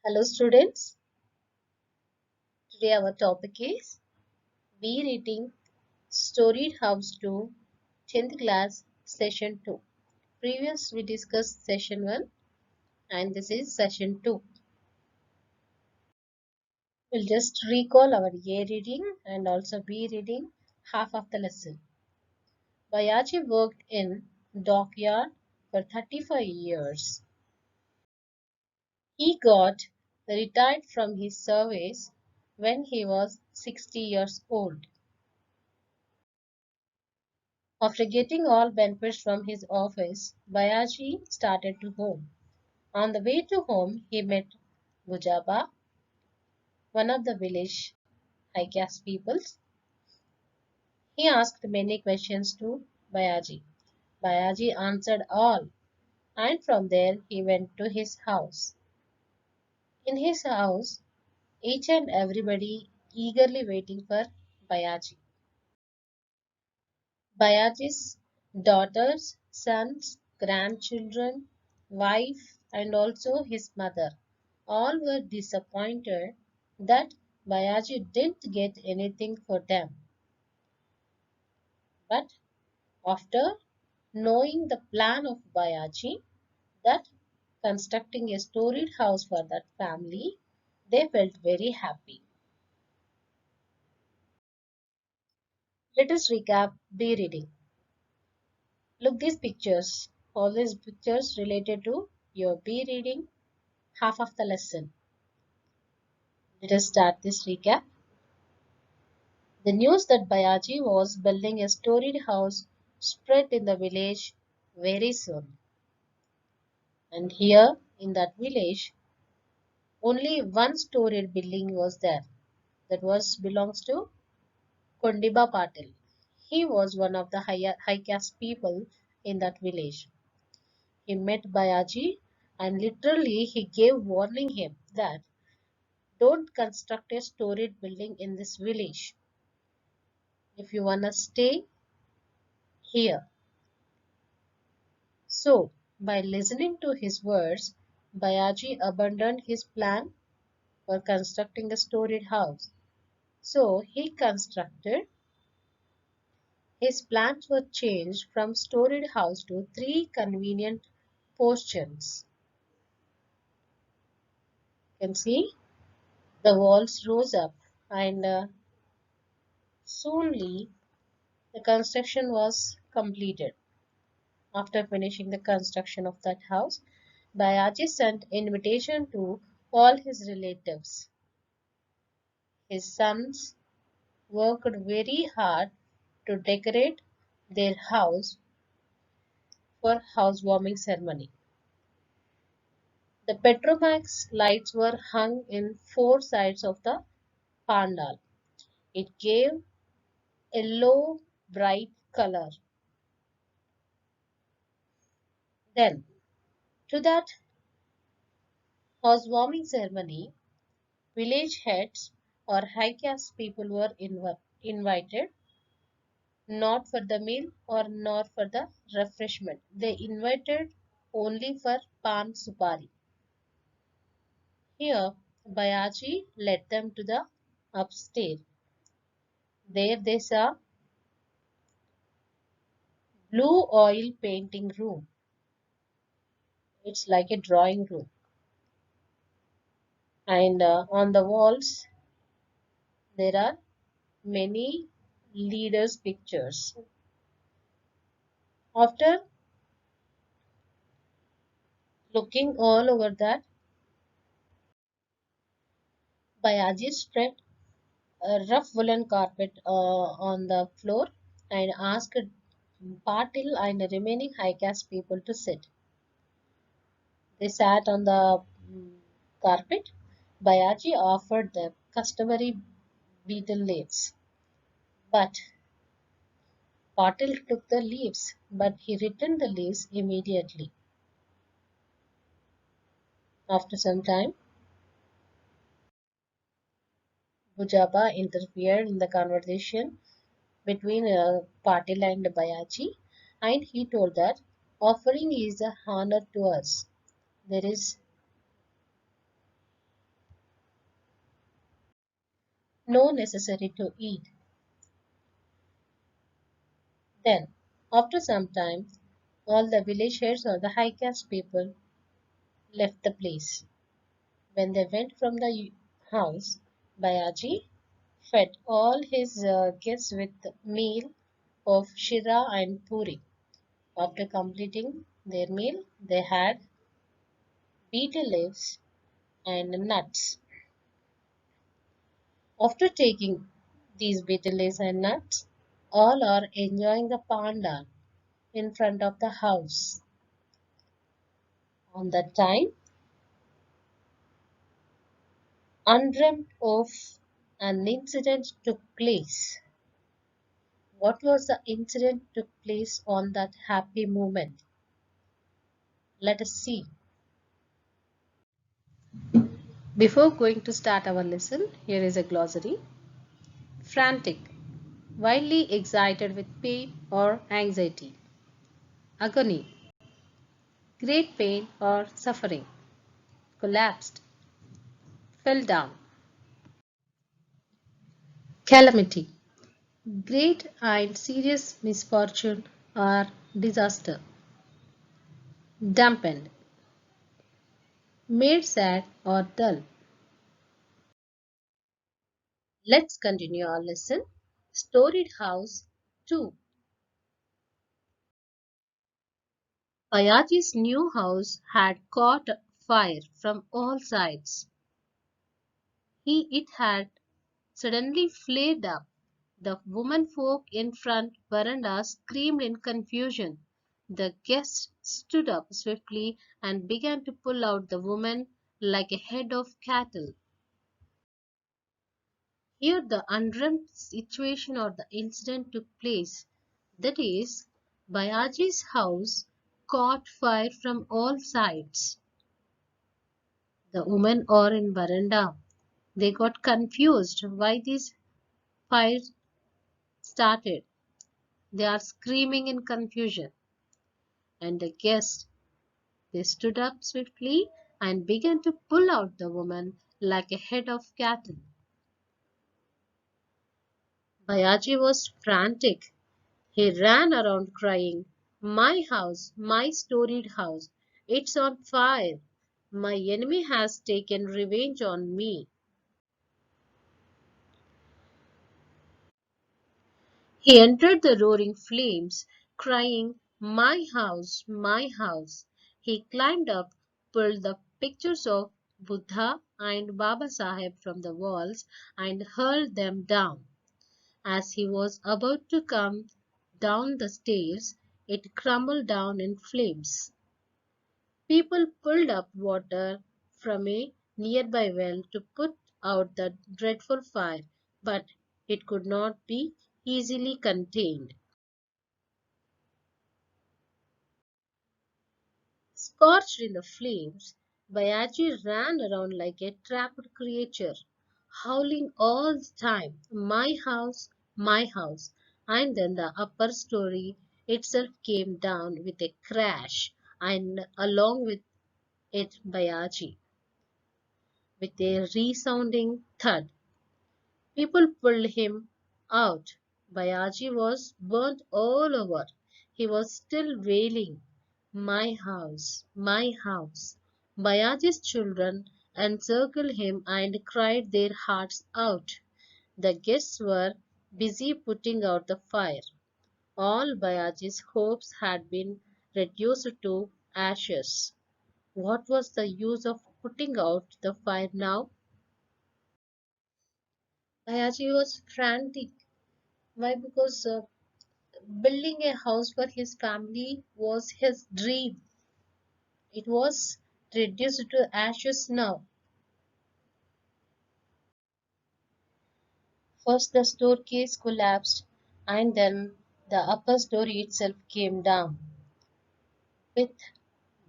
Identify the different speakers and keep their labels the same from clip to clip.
Speaker 1: Hello students, today our topic is Be Reading Storied House 2 10th class session 2. Previous we discussed session 1 and this is session 2. We'll just recall our A reading and also B reading half of the lesson. Bayaji worked in dockyard for 35 years. He got retired from his service when he was 60 years old. After getting all benefits from his office, Bayaji started to home. On the way to home, he met Bujaba, one of the village high caste peoples. He asked many questions to Bayaji. Bayaji answered all, and from there he went to his house. In his house, each and everybody eagerly waiting for Bayaji. Bayaji's daughters, sons, grandchildren, wife, and also his mother all were disappointed that Bayaji didn't get anything for them. But after knowing the plan of Bayaji that constructing a storied house for that family, they felt very happy. Let us recap the reading. Look these pictures. All these pictures related to your B reading half of the lesson. Let us start this recap. The news that Bayaji was building a storied house spread in the village very soon. And here in that village, only one storied building was there. That was belongs to Kondiba Patil. He was one of the high caste people in that village. He met Bayaji and literally he gave warning him that don't construct a storied building in this village. If you wanna stay here. So, by listening to his words, Bayaji abandoned his plan for constructing a storied house. So, he constructed, his plans were changed from storied house to three convenient portions. You can see the walls rose up and soonly the construction was completed. After finishing the construction of that house, Bayaji sent invitation to all his relatives. His sons worked very hard to decorate their house for housewarming ceremony. The Petromax lights were hung in four sides of the pandal. It gave yellow bright color. Then, to that housewarming ceremony, village heads or high caste people were invited, not for the meal or not for the refreshment. They invited only for pan supari. Here, Bayaji led them to the upstairs. There they saw blue oil painting room. It's like a drawing room. And on the walls, there are many leaders' pictures. After looking all over that, Bayaji spread a rough woolen carpet on the floor and asked Patil and the remaining high caste people to sit. They sat on the carpet. Bayaji offered them customary betel leaves, but Patil took the leaves, but he returned the leaves immediately. After some time, Bujaba interfered in the conversation between Patil and Bayaji, and he told that offering is a honor to us. There is no necessary to eat. Then, after some time, all the village heads or the high caste people left the place. When they went from the house, Bayaji fed all his guests with meal of shira and puri. After completing their meal, they had betel leaves and nuts. After taking these betel leaves and nuts, all are enjoying the pandal in front of the house. On that time, undreamt of an incident took place. What was the incident took place on that happy moment? Let us see. Before going to start our lesson, here is a glossary. Frantic, wildly excited with pain or anxiety. Agony, great pain or suffering. Collapsed, fell down. Calamity, great and serious misfortune or disaster. Dampened, made sad or dull. Let's continue our lesson. Storied House 2. Bayaji's new house had caught fire from all sides. It had suddenly flared up. The womenfolk in front veranda screamed in confusion. The guests stood up swiftly and began to pull out the woman like a head of cattle. Here the undreamt situation or the incident took place. That is, Bayaji's house caught fire from all sides. The women are in veranda. They got confused why this fire started. They are screaming in confusion. And the guests, they stood up swiftly and began to pull out the woman like a head of cattle. Bayaji was frantic. He ran around crying, "My house, my storied house, it's on fire. My enemy has taken revenge on me." He entered the roaring flames, crying, "My house, my house." He climbed up, pulled the pictures of Buddha and Baba Saheb from the walls, and hurled them down. As he was about to come down the stairs, it crumbled down in flames. People pulled up water from a nearby well to put out the dreadful fire, but it could not be easily contained. Scorched in the flames, Bayaji ran around like a trapped creature, howling all the time, "My house, my house." And then the upper story itself came down with a crash, and along with it Bayaji, with a resounding thud. People pulled him out. Bayaji was burnt all over. He was still wailing, "My house, my house." Bayaji's children encircled him and cried their hearts out. The guests were busy putting out the fire. All Bayaji's hopes had been reduced to ashes. What was the use of putting out the fire now? Bayaji was frantic. Why? Because building a house for his family was his dream. It was reduced to ashes now. First, the staircase collapsed, and then the upper story itself came down with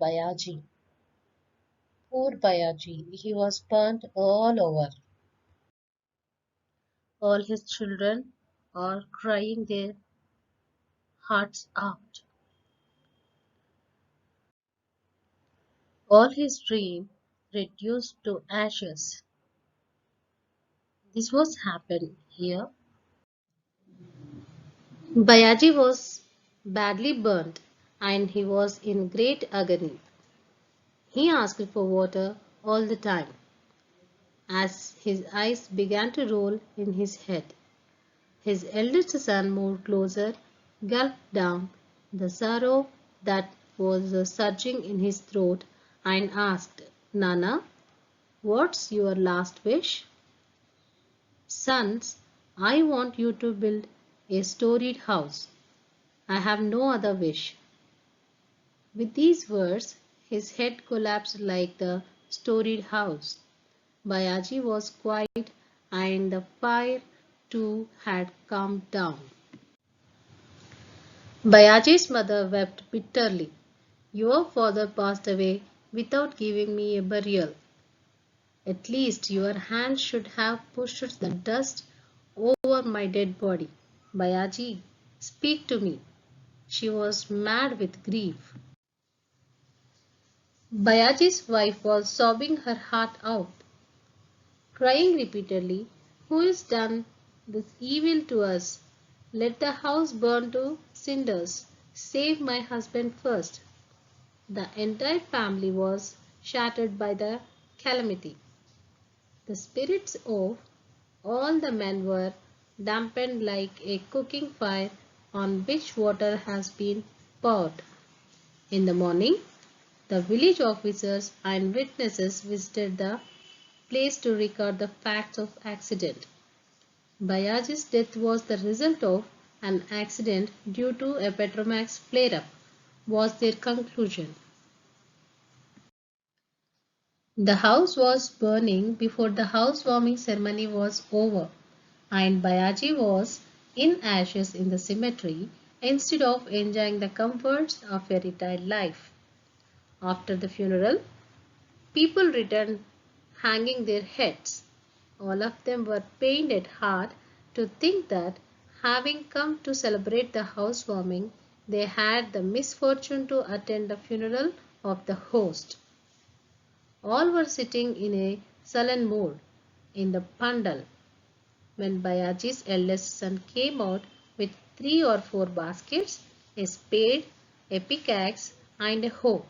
Speaker 1: Bayaji. Poor Bayaji, he was burnt all over. All his children are crying their hearts out. All his dream reduced to ashes. This was happened here. Bayaji was badly burnt and he was in great agony. He asked for water all the time as his eyes began to roll in his head. His eldest son moved closer, gulped down the sorrow that was surging in his throat, and asked, Nana, what's your last wish? Sons, I want you to build a storied house. I have no other wish. With these words, his head collapsed like the storied house. Bayaji was quiet, and the fire too had calmed down. Bayaji's mother wept bitterly. Your father passed away without giving me a burial. At least your hand should have pushed the dust over my dead body. Bayaji, speak to me. She was mad with grief. Bayaji's wife was sobbing her heart out, crying repeatedly, Who has done this evil to us? Let the house burn to cinders. Save my husband first. The entire family was shattered by the calamity. The spirits of all the men were dampened like a cooking fire on which water has been poured. In the morning, the village officers and witnesses visited the place to record the facts of accident. Bayaji's death was the result of an accident due to a Petromax flare-up, was their conclusion. The house was burning before the housewarming ceremony was over, and Bayaji was in ashes in the cemetery instead of enjoying the comforts of a retired life. After the funeral, people returned hanging their heads. All of them were pained at heart to think that, having come to celebrate the housewarming, they had the misfortune to attend the funeral of the host. All were sitting in a sullen mood in the pandal when Bayaji's eldest son came out with 3 or 4 baskets, a spade, a pickaxe, and a hoe.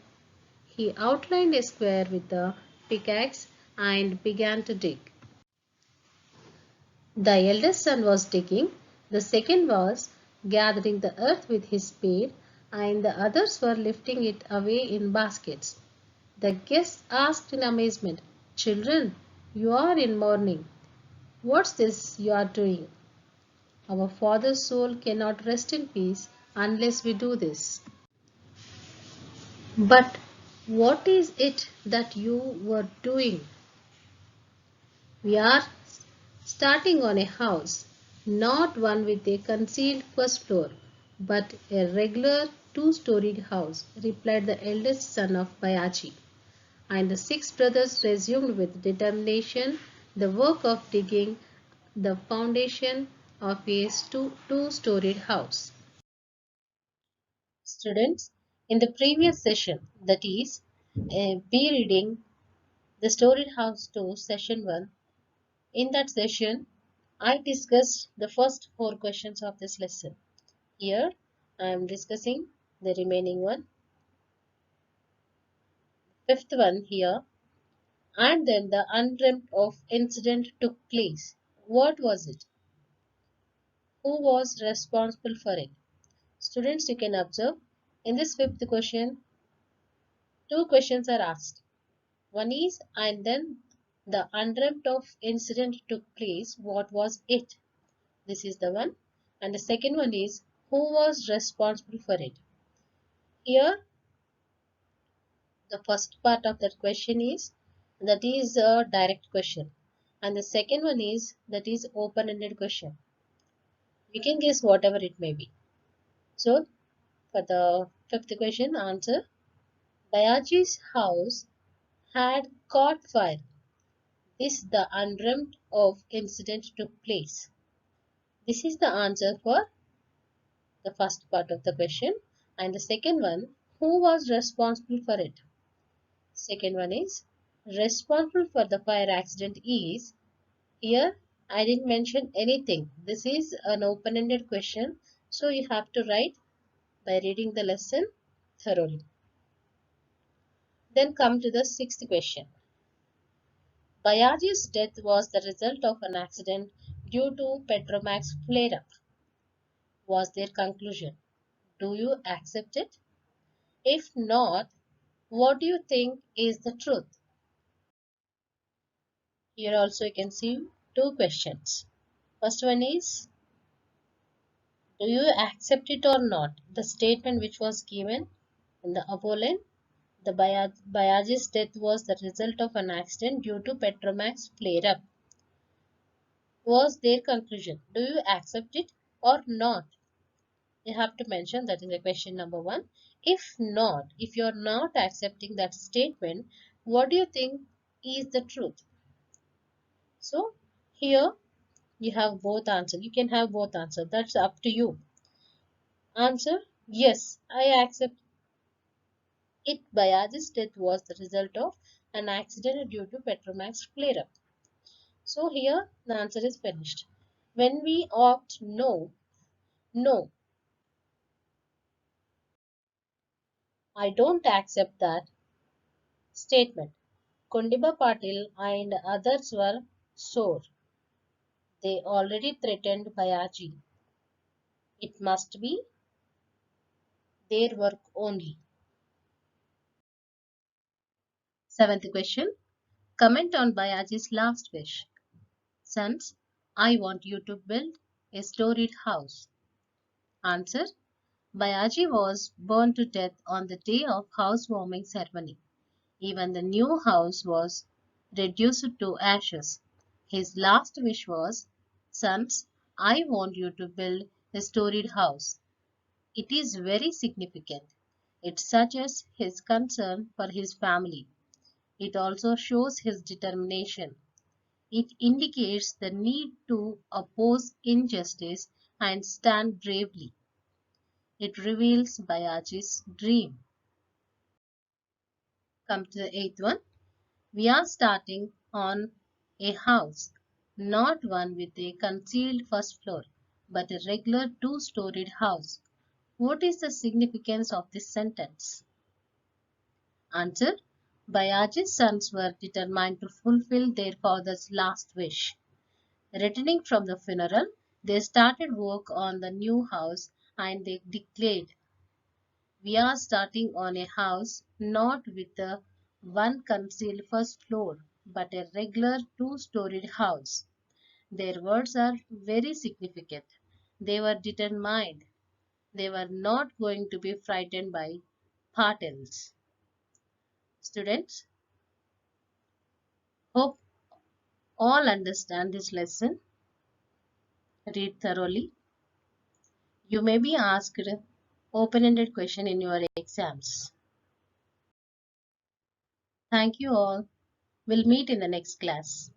Speaker 1: He outlined a square with the pickaxe and began to dig. The eldest son was digging, the second was gathering the earth with his spade, and the others were lifting it away in baskets. The guests asked in amazement, Children, you are in mourning. What's this you are doing? Our father's soul cannot rest in peace unless we do this. But what is it that you were doing? We are starting on a house, not one with a concealed first floor, but a regular 2-storied house, replied the eldest son of Bayaji. And the 6 brothers resumed with determination the work of digging the foundation of a 2-storied house. Students, in the previous session, that is, be reading the Storied House 2 session 1. In that session, I discussed the first 4 questions of this lesson. Here, I am discussing the remaining one, fifth one here, and then the undreamt of incident took place. What was it? Who was responsible for it? Students, you can observe in this fifth question, 2 questions are asked. One is, and then the undreamt of incident took place. What was it? This is the one. And the second one is, who was responsible for it? Here, the first part of that question is, that is a direct question. And the second one is, that is open-ended question. You can guess whatever it may be. So, for the fifth question, answer, Bayaji's house had caught fire. This the undreamt of incident took place. This is the answer for the first part of the question. And the second one, who was responsible for it? Second one is, responsible for the fire accident is, here I didn't mention anything. This is an open-ended question, so you have to write by reading the lesson thoroughly. Then come to the sixth question. Bayaji's death was the result of an accident due to Petromax flare-up, was their conclusion. Do you accept it? If not, what do you think is the truth? Here also you can see two questions. First one is, do you accept it or not? The statement which was given in the above line, the Bayaji's death was the result of an accident due to Petromax flare-up, was their conclusion. Do you accept it or not? You have to mention that is the question number one. If not, if you're not accepting that statement, what do you think is the truth? So here you have both answers. You can have both answers. That's up to you. Answer: yes, I accept it. Bayaji's death was the result of an accident due to Petromax flare-up. So here the answer is finished. When we opt no, no, I don't accept that statement. Kondiba Patil and others were sore. They already threatened Bayaji. It must be their work only. Seventh question. Comment on Bayaji's last wish. Sons, I want you to build a storied house. Answer. Bayaji was burned to death on the day of housewarming ceremony. Even the new house was reduced to ashes. His last wish was, Sons, I want you to build a storied house. It is very significant. It suggests his concern for his family. It also shows his determination. It indicates the need to oppose injustice and stand bravely. It reveals Bayaji's dream. Come to the eighth one. We are starting on a house, not one with a concealed first floor, but a regular two-storied house. What is the significance of this sentence? Answer. Bayaji's sons were determined to fulfill their father's last wish. Returning from the funeral, they started work on the new house and they declared, we are starting on a house not with a one concealed first floor, but a regular two-storied house. Their words are very significant. They were determined. They were not going to be frightened by Patels. Students, hope all understand this lesson. Read thoroughly. You may be asked open-ended question in your exams. Thank you all. We'll meet in the next class.